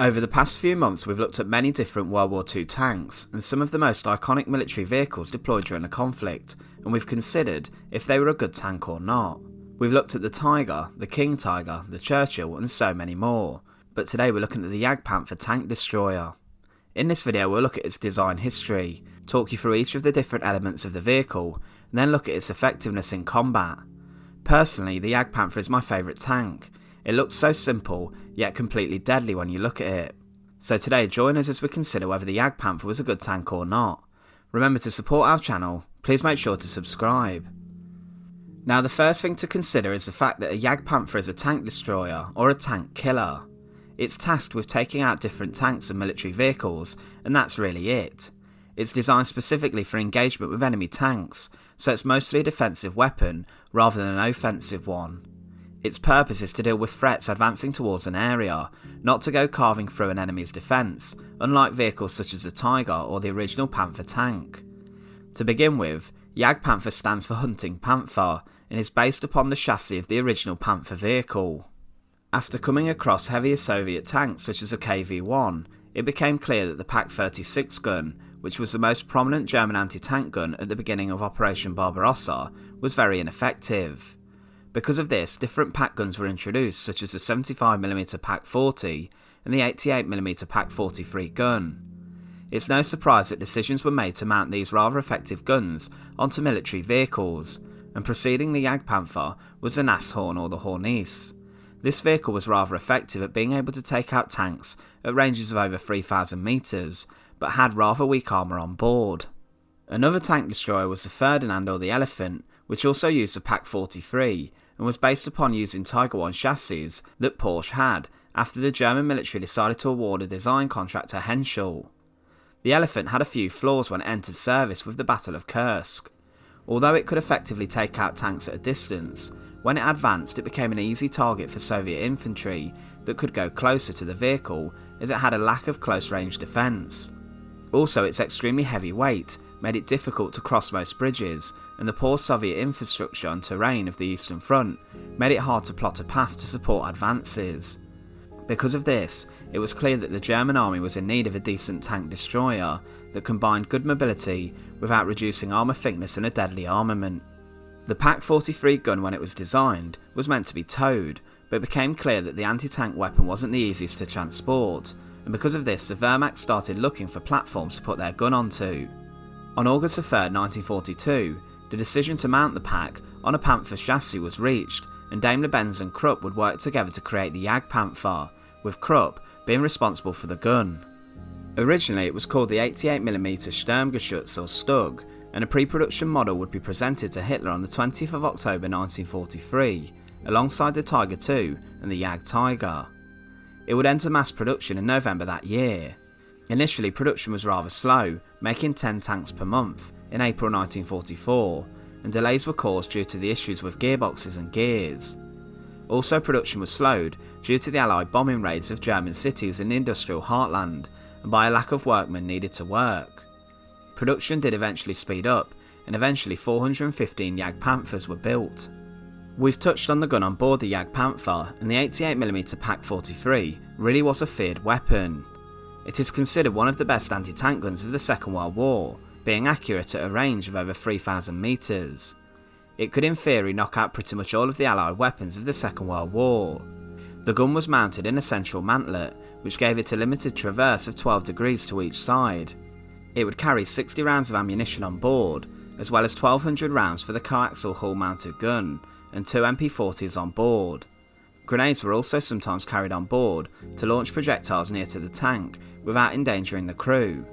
Over the past few months we've looked at many different World War II tanks and some of the most iconic military vehicles deployed during the conflict, and we've considered if they were a good tank or not. We've looked at the Tiger, the King Tiger, the Churchill and so many more, but today we're looking at the Jagdpanther tank destroyer. In this video we'll look at its design history, talk you through each of the different elements of the vehicle, and then look at its effectiveness in combat. Personally, the Jagdpanther is my favourite tank. It looks so simple, yet completely deadly when you look at it. So today join us as we consider whether the Jagdpanther was a good tank or not. Remember to support our channel, please make sure to subscribe. Now the first thing to consider is the fact that a Jagdpanther is a tank destroyer or a tank killer. It's tasked with taking out different tanks and military vehicles, and that's really it. It's designed specifically for engagement with enemy tanks, so it's mostly a defensive weapon rather than an offensive one. Its purpose is to deal with threats advancing towards an area, not to go carving through an enemy's defence, unlike vehicles such as the Tiger or the original Panther tank. To begin with, Jagdpanther stands for Hunting Panther and is based upon the chassis of the original Panther vehicle. After coming across heavier Soviet tanks such as a KV-1, it became clear that the Pak-36 gun, which was the most prominent German anti-tank gun at the beginning of Operation Barbarossa, was very ineffective. Because of this, different Pak guns were introduced such as the 75mm Pak-40 and the 88mm Pak-43 gun. It's no surprise that decisions were made to mount these rather effective guns onto military vehicles, and preceding the Jagdpanther was the Nashorn or the Hornisse. This vehicle was rather effective at being able to take out tanks at ranges of over 3,000 metres, but had rather weak armour on board. Another tank destroyer was the Ferdinand or the Elefant, which also used the Pak-43, and was based upon using Tiger I chassis that Porsche had after the German military decided to award a design contract to Henschel. The Elefant had a few flaws when it entered service with the Battle of Kursk. Although it could effectively take out tanks at a distance, when it advanced it became an easy target for Soviet infantry that could go closer to the vehicle as it had a lack of close-range defence. Also, its extremely heavy weight made it difficult to cross most bridges, and the poor Soviet infrastructure and terrain of the Eastern Front made it hard to plot a path to support advances. Because of this, it was clear that the German army was in need of a decent tank destroyer that combined good mobility without reducing armour thickness and a deadly armament. The Pak-43 gun, when it was designed, was meant to be towed, but it became clear that the anti-tank weapon wasn't the easiest to transport, and because of this the Wehrmacht started looking for platforms to put their gun onto. On August 3, 1942, the decision to mount the Pak on a Panther chassis was reached, and Daimler-Benz and Krupp would work together to create the Jagdpanther, with Krupp being responsible for the gun. Originally it was called the 88mm Sturmgeschütz or Stug, and a pre-production model would be presented to Hitler on the 20th of October 1943, alongside the Tiger II and the Jagdtiger. It would enter mass production in November that year. Initially production was rather slow, making 10 tanks per month in April 1944, and delays were caused due to the issues with gearboxes and gears. Also production was slowed due to the Allied bombing raids of German cities in the industrial heartland, and by a lack of workmen needed to work. Production did eventually speed up, and eventually 415 Jagdpanthers were built. We've touched on the gun on board the Jagdpanther, and the 88mm Pak-43 really was a feared weapon. It is considered one of the best anti-tank guns of the Second World War, being accurate at a range of over 3,000 metres. It could in theory knock out pretty much all of the Allied weapons of the Second World War. The gun was mounted in a central mantlet, which gave it a limited traverse of 12 degrees to each side. It would carry 60 rounds of ammunition on board, as well as 1,200 rounds for the coaxial hull mounted gun, and 2 MP40s on board. Grenades were also sometimes carried on board to launch projectiles near to the tank without endangering the crew.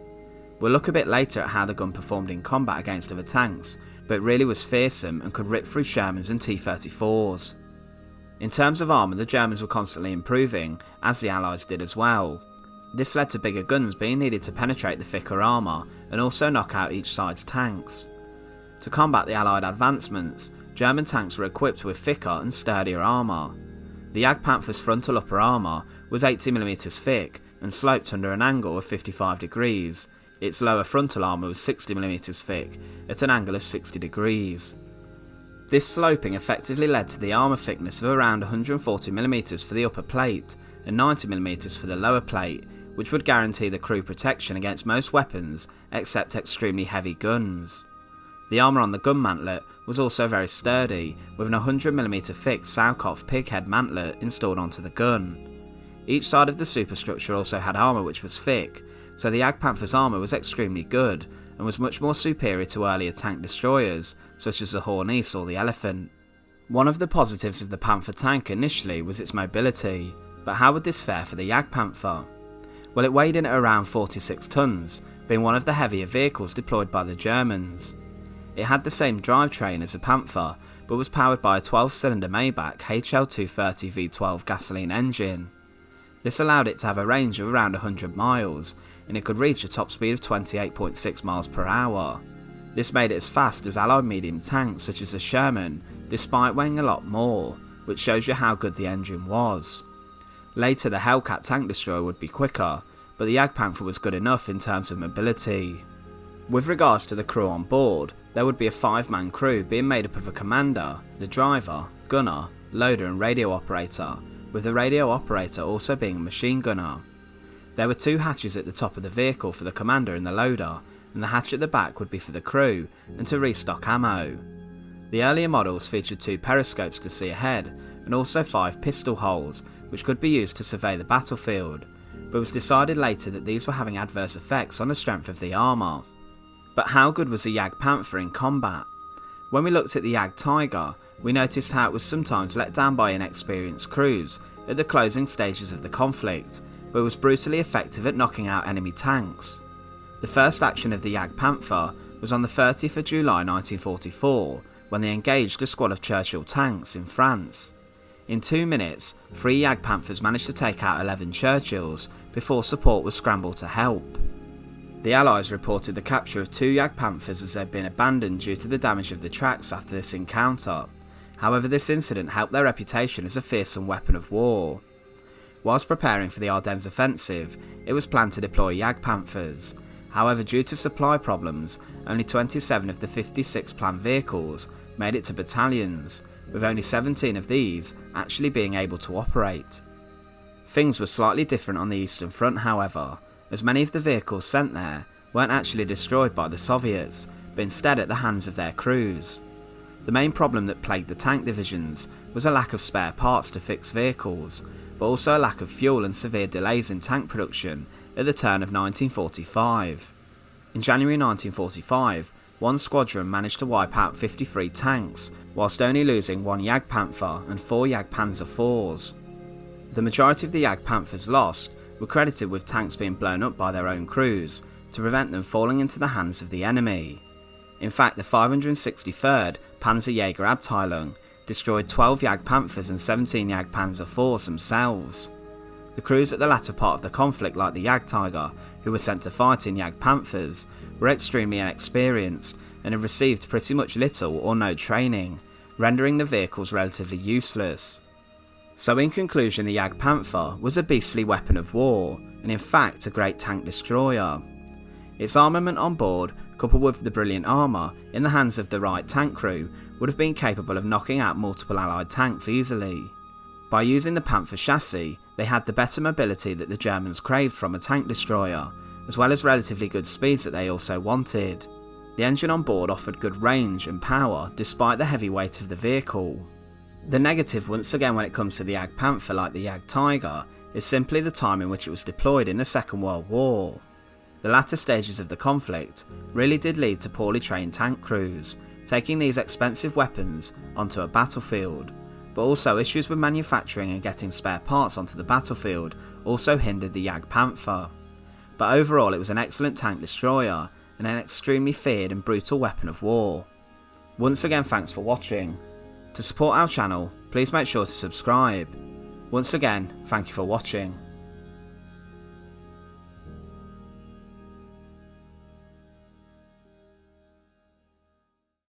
We'll look a bit later at how the gun performed in combat against other tanks, but it really was fearsome and could rip through Shermans and T-34s. In terms of armour, the Germans were constantly improving, as the Allies did as well. This led to bigger guns being needed to penetrate the thicker armour and also knock out each side's tanks. To combat the Allied advancements, German tanks were equipped with thicker and sturdier armour. The Jagdpanther's frontal upper armour was 80mm thick and sloped under an angle of 55 degrees. Its lower frontal armour was 60mm thick at an angle of 60 degrees. This sloping effectively led to the armour thickness of around 140mm for the upper plate and 90mm for the lower plate, which would guarantee the crew protection against most weapons except extremely heavy guns. The armour on the gun mantlet was also very sturdy, with an 100mm thick Sowkoff pighead mantlet installed onto the gun. Each side of the superstructure also had armour which was thick, so the Jagdpanther's armour was extremely good and was much more superior to earlier tank destroyers such as the Hornisse or the Elefant. One of the positives of the Panther tank initially was its mobility, but how would this fare for the Jagdpanther? Well, it weighed in at around 46 tons, being one of the heavier vehicles deployed by the Germans. It had the same drivetrain as a Panther, but was powered by a 12-cylinder Maybach HL230 V12 gasoline engine. This allowed it to have a range of around 100 miles, and it could reach a top speed of 28.6 miles per hour. This made it as fast as allied medium tanks such as the Sherman, despite weighing a lot more, which shows you how good the engine was. Later the Hellcat tank destroyer would be quicker, but the Jagdpanther was good enough in terms of mobility. With regards to the crew on board, there would be a 5-man crew being made up of a commander, the driver, gunner, loader and radio operator, with the radio operator also being a machine gunner. There were 2 hatches at the top of the vehicle for the commander and the loader, and the hatch at the back would be for the crew and to restock ammo. The earlier models featured 2 periscopes to see ahead and also 5 pistol holes, which could be used to survey the battlefield, but it was decided later that these were having adverse effects on the strength of the armour. But how good was the Jagdpanther in combat? When we looked at the Jagdtiger, we noticed how it was sometimes let down by inexperienced crews at the closing stages of the conflict, but was brutally effective at knocking out enemy tanks. The first action of the Jagdpanther was on the 30th of July 1944, when they engaged a squad of Churchill tanks in France. In 2 minutes, 3 Jagdpanthers managed to take out 11 Churchills before support was scrambled to help. The Allies reported the capture of 2 Jagdpanthers as they had been abandoned due to the damage of the tracks after this encounter. However, this incident helped their reputation as a fearsome weapon of war. Whilst preparing for the Ardennes offensive, it was planned to deploy Jagdpanthers. However, due to supply problems, only 27 of the 56 planned vehicles made it to battalions, with only 17 of these actually being able to operate. Things were slightly different on the Eastern Front, however, as many of the vehicles sent there weren't actually destroyed by the Soviets, but instead at the hands of their crews. The main problem that plagued the tank divisions was a lack of spare parts to fix vehicles, but also a lack of fuel and severe delays in tank production at the turn of 1945. In January 1945, one squadron managed to wipe out 53 tanks, whilst only losing 1 Jagdpanther and 4 Jagdpanzer IVs. The majority of the Jagdpanthers lost were credited with tanks being blown up by their own crews to prevent them falling into the hands of the enemy. In fact, the 563rd Panzerjägerabteilung destroyed 12 Jagdpanthers and 17 Jagdpanzer IVs themselves. The crews at the latter part of the conflict, like the Jagdtiger, who were sent to fight in Jagdpanthers, were extremely inexperienced and had received pretty much little or no training, rendering the vehicles relatively useless. So in conclusion, the Jagdpanther was a beastly weapon of war, and in fact a great tank destroyer. Its armament on board, coupled with the brilliant armour in the hands of the right tank crew, would have been capable of knocking out multiple allied tanks easily. By using the Panther chassis, they had the better mobility that the Germans craved from a tank destroyer, as well as relatively good speeds that they also wanted. The engine on board offered good range and power despite the heavy weight of the vehicle. The negative once again when it comes to the Jagdpanther, like the Jagdtiger, is simply the time in which it was deployed in the Second World War. The latter stages of the conflict really did lead to poorly trained tank crews, taking these expensive weapons onto a battlefield, but also issues with manufacturing and getting spare parts onto the battlefield also hindered the Jagdpanther. But overall it was an excellent tank destroyer and an extremely feared and brutal weapon of war. Once again, thanks for watching. To support our channel, please make sure to subscribe. Once again, thank you for watching.